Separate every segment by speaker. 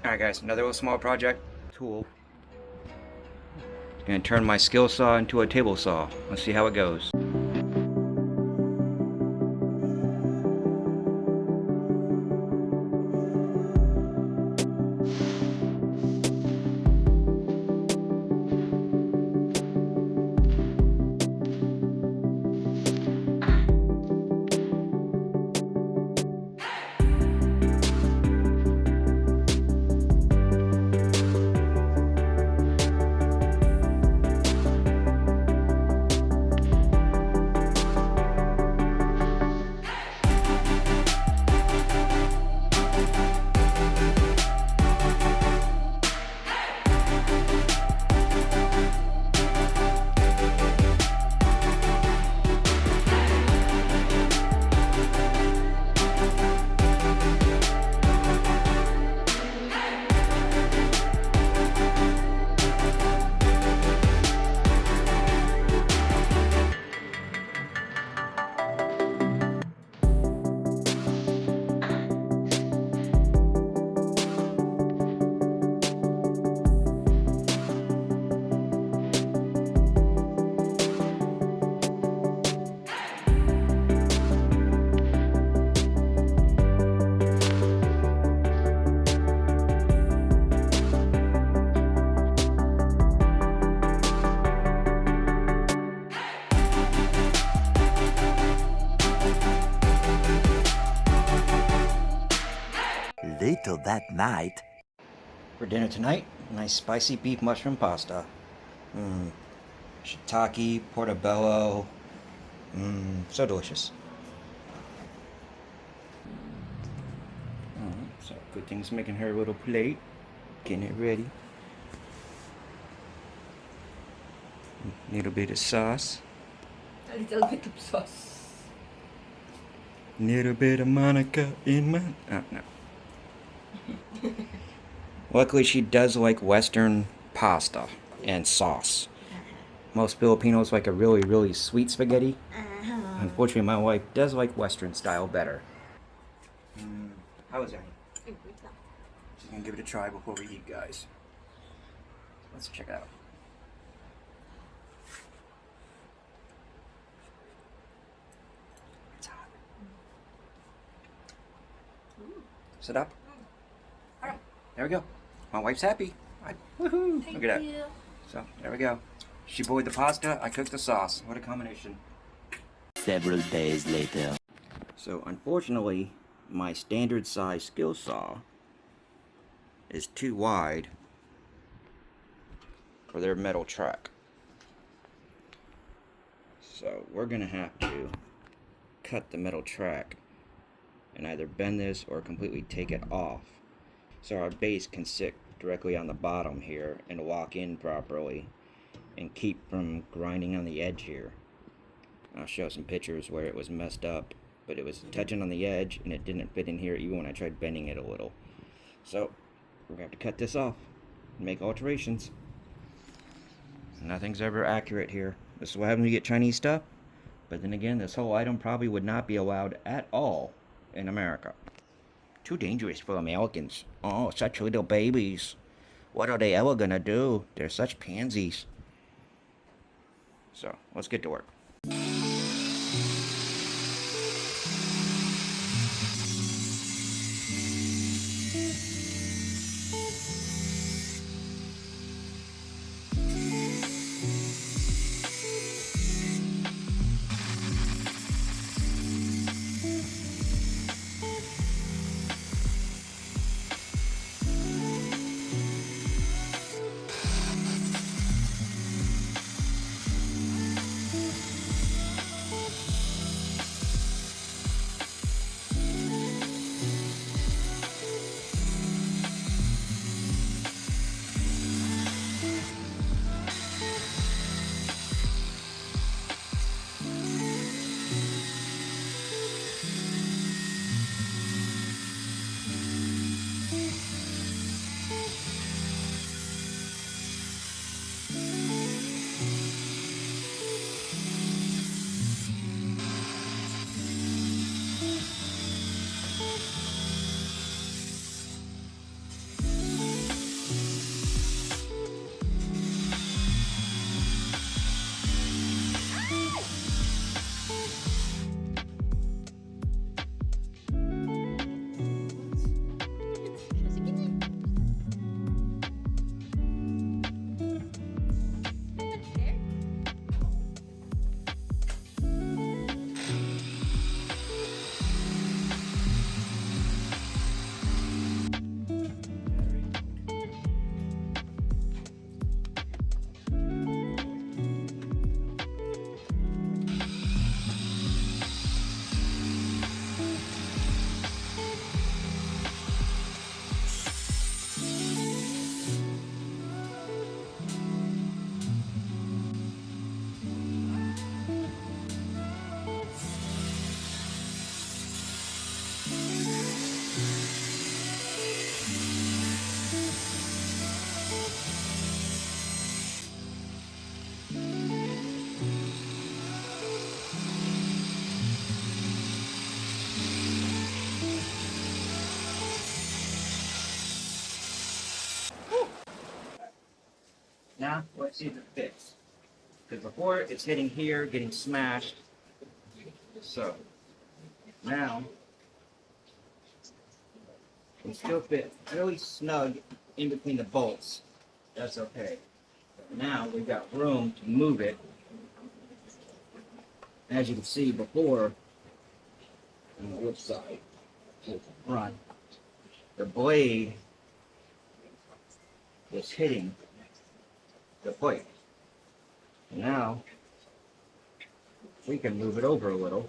Speaker 1: Alright guys, another little small project. Tool. Gonna turn my skill saw into a table saw. Let's see how it goes.
Speaker 2: Later that night.
Speaker 1: For dinner tonight, nice spicy beef mushroom pasta. Shiitake, portobello. So delicious. So Kuting's making her little plate, getting it ready. Little bit of sauce.
Speaker 3: A little bit of sauce.
Speaker 1: Little bit of Monica in my... Oh, no. Luckily, she does like Western pasta and sauce. Most Filipinos like a really, really sweet spaghetti. Unfortunately, my wife does like Western style better. How is that? She's gonna give it a try before we eat, guys. Let's check it out. It's hot. Sit up. There we go. My wife's happy. Woohoo! Look at that. So, there we go. She boiled the pasta, I cooked the sauce. What a combination.
Speaker 2: Several days later.
Speaker 1: So, unfortunately, my standard size skill saw is too wide for their metal track. So, we're gonna have to cut the metal track and either bend this or completely take it off, so our base can sit directly on the bottom here and lock in properly and keep from grinding on the edge here. I'll show some pictures where it was messed up, but it was touching on the edge and it didn't fit in here even when I tried bending it a little. So we're gonna have to cut this off and make alterations. Nothing's ever accurate here. This is what happens when you get Chinese stuff. But then again, this whole item probably would not be allowed at all in America. Too dangerous for Americans. Oh, such little babies. What are they ever gonna do? They're such pansies. So, let's get to work. Now, let's see if it fits. Because before, it's hitting here, getting smashed. So, now, it still fit really snug in between the bolts. That's okay. Now, we've got room to move it. As you can see before, on the left side, to the front, the blade was hitting the plate. Now, we can move it over a little,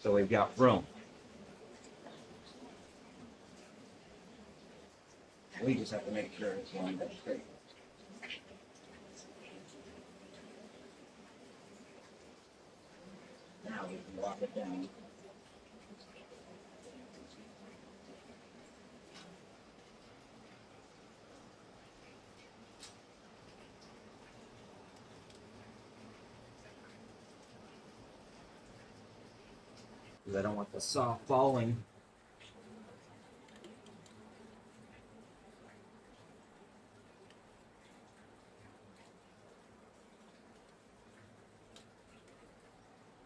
Speaker 1: so we've got room. We just have to make sure it's lined up straight. Now we can walk it down. Because I don't want the saw falling.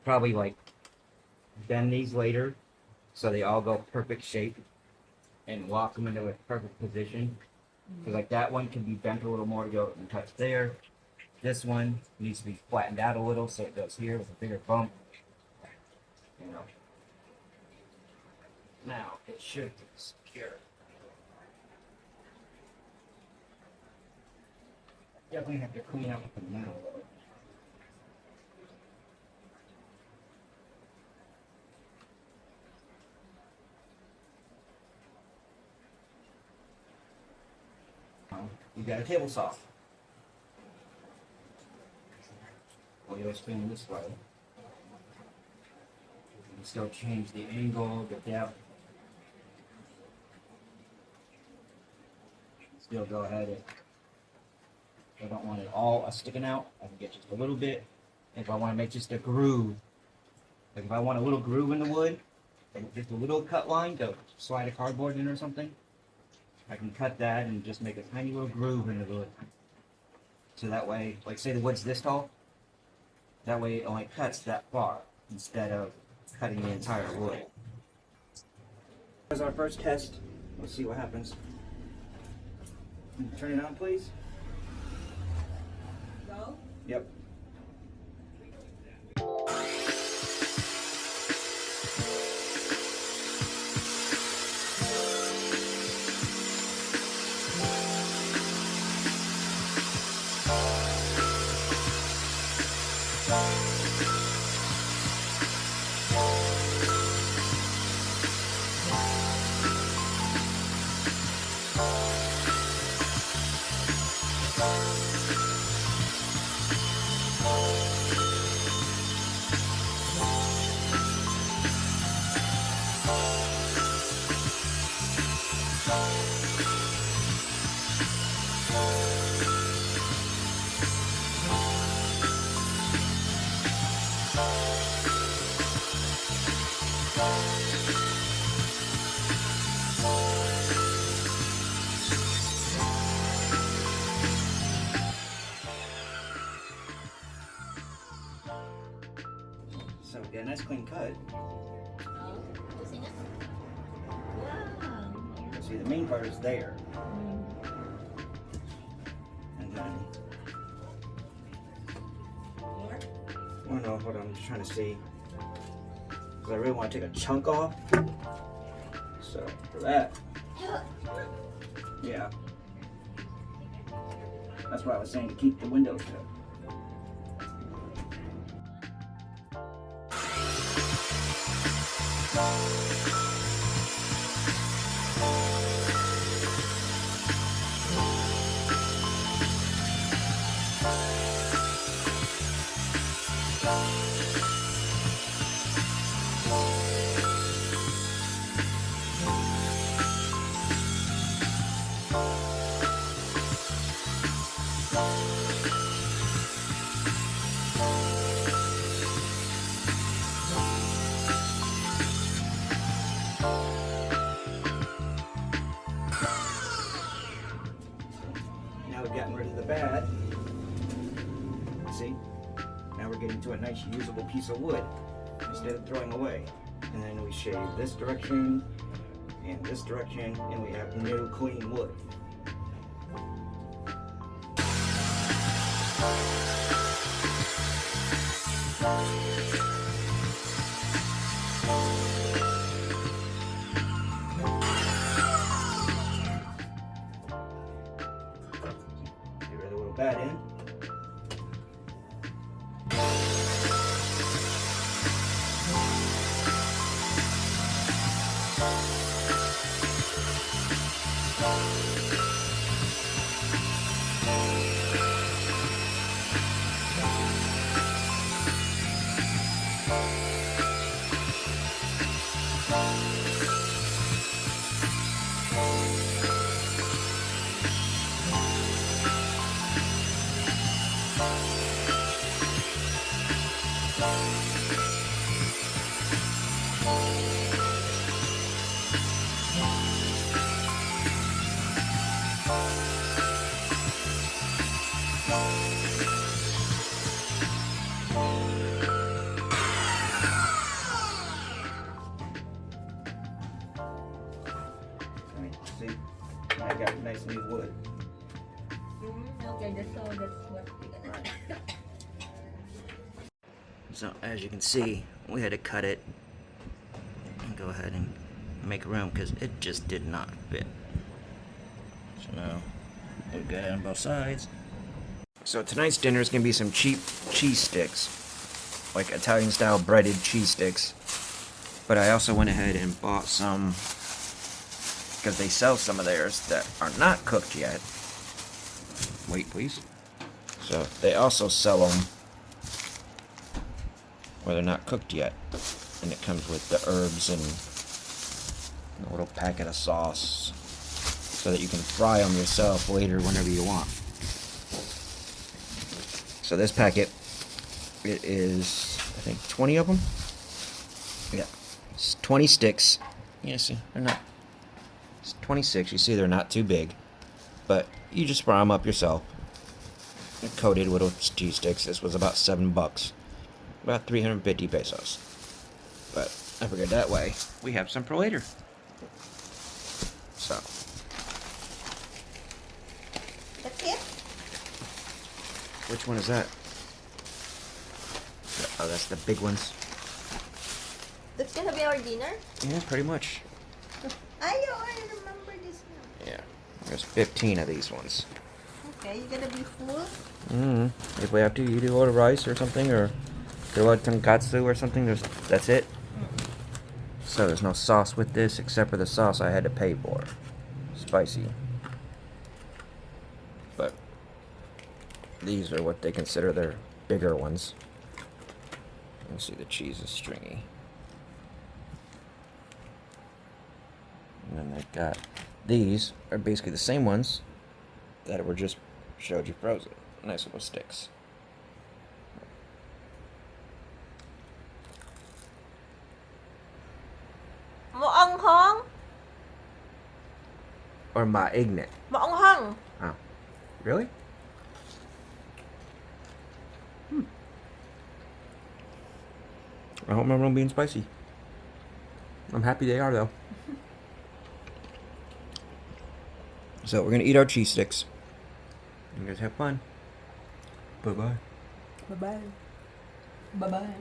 Speaker 1: Probably like bend these later so they all go perfect shape and lock them into a perfect position. Because like that one can be bent a little more to go and touch there. This one needs to be flattened out a little so it goes here with a bigger bump. You know. Now it should be secure. Definitely have to clean up the metal though. You got a table saw. Well, you'll spin this way. You can still change the angle, the depth. Still go ahead and I don't want it all sticking out. I can get just a little bit. If I want to make just a groove, like if I want a little groove in the wood, like just a little cut line to slide a cardboard in or something, I can cut that and just make a tiny little groove in the wood. So that way, like say the wood's this tall, that way it only cuts that far instead of cutting the entire wood. Here's our first test. Let's see what happens. Turn it on, please.
Speaker 3: Go.
Speaker 1: Yep. So we got a nice clean cut.
Speaker 3: Oh, see this? Wow.
Speaker 1: See, the main part is there. And then,
Speaker 3: More?
Speaker 1: oh no, hold on, I'm just trying to see. Because I really want to take a chunk off. So, for that, yeah. That's why I was saying to keep the windows shut. Now we've gotten rid of the bad. See? Now we're getting to a nice usable piece of wood instead of throwing away. And then we shave this direction and this direction, and we have new clean wood. Get rid of the little bad end. See, I got nice new wood.
Speaker 3: Okay, that's what we're gonna do.
Speaker 1: So as you can see, we had to cut it and go ahead and make room because it just did not fit. So now we've got it on both sides. So tonight's dinner is gonna be some cheap cheese sticks, like Italian style breaded cheese sticks. But I also went ahead and bought some because they sell some of theirs that are not cooked yet. Wait, please. So they also sell them where they're not cooked yet, and it comes with the herbs and a little packet of sauce so that you can fry them yourself later whenever you want. So this packet, it is, I think, 20 of them. Yeah, it's 20 sticks. Yeah, see, they're not. It's 26. You see, they're not too big, but you just fry them up yourself. They're coated little cheese sticks. This was about $7, about 350 pesos. But I figured that way we have some for later. So
Speaker 3: That's it?
Speaker 1: which one is that? Oh, that's the big ones.
Speaker 3: That's gonna be our dinner?
Speaker 1: Yeah, pretty much.
Speaker 3: I remember this now.
Speaker 1: Yeah, there's 15 of these ones.
Speaker 3: Okay, you're gonna be full?
Speaker 1: If we have to eat a lot of rice or something, or do a lot of tonkatsu or something, that's it. So there's no sauce with this except for the sauce I had to pay for. Spicy. But these are what they consider their bigger ones. You can see the cheese is stringy. And then they've got, these are basically the same ones that were just showed you frozen. Nice little sticks.
Speaker 3: Maanghang?
Speaker 1: Or mainit.
Speaker 3: Maanghang.
Speaker 1: Oh. Really? I don't remember them being spicy. I'm happy they are, though. So we're gonna eat our cheese sticks. You guys have fun. Bye-bye.
Speaker 3: Bye-bye. Bye-bye.